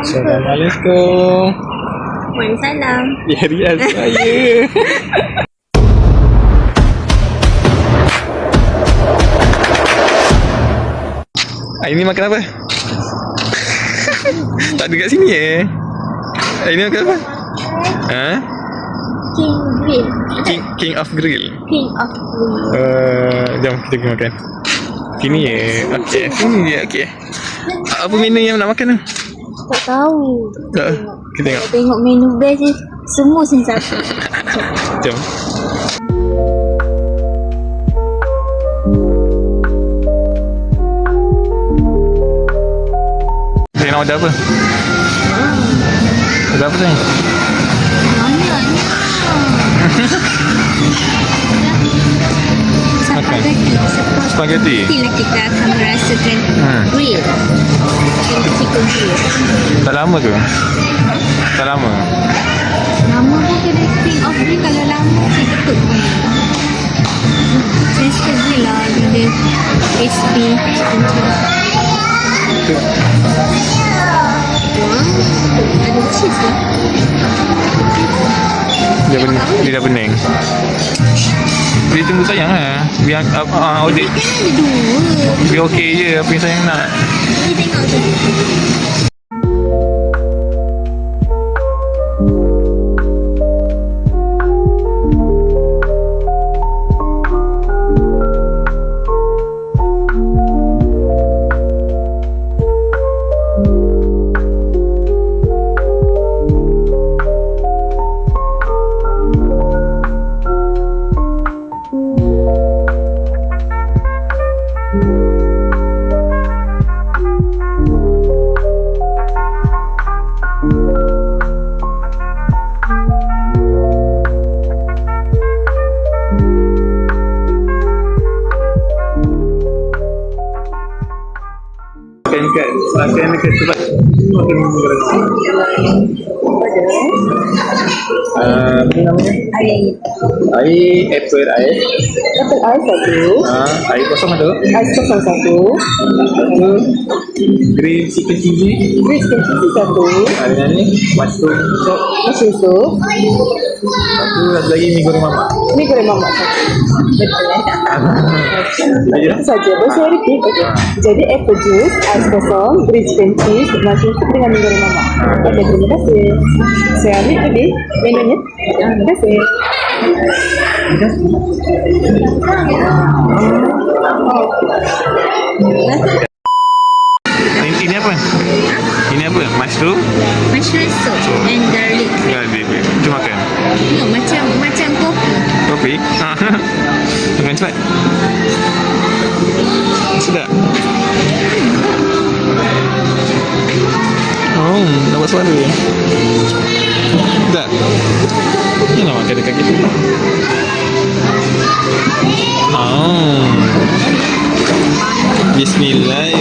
Assalamualaikum. Waalaikumsalam. Ya, Riaz saya. Hari ni makan apa? Tak ada kat sini Hari ni makan apa? Ha? King Grill. King of Grill. King of Grill. Jom kita pergi makan. Sini okey. Sini okey. Apa menu yang nak makan tu? Tak tahu. Tak. Kita tengok. Tengok menu best je. Semua sensasi. Jom. Saya nak order apa? Order apa saya? Makan. Spaghetti. Pastilah kita akan merasakan grill. Chicken grill. Tak lama ke? Tak lama. Lama pun kena King of Grill. Kalau lama saya ketuk pun. Saya suka grill lah. Dia crispy. Ada cheese lah. Dia dah pening. Dia tunggu sayang lah. Biar audit. Kan ada dua. Biar okey je apa yang sayang nak. Ni tengok tu. Makan dekat tempat makan apa namanya? Air apple ais. Apple ais satu. Air kosong ada. Ais kosong satu. Satu green chicken cheesy. Green chicken cheesy satu. Dengan ni mushroom soup. Mushroom soup. Satu lagi mi goreng mamak. Mi goreng mamak satu. Betul Aja. Itu saja. Saya repeat. Okay. Jadi apple juice, ais kosong, green chicken cheese, mushroom soup dengan mi goreng mamak. Okey, terima kasih. Saya ambil tadi menunya. Terima kasih. Ini apa? Ini apa? Mushroom? Mushroom soup and garlic. Garlic. Cuma makan. No, macam kopi. Kopi? Makan cepat. Sedap. Oh, dapat suara. Sedap. Ni nak makan dekat kita. Oh. Bismillah.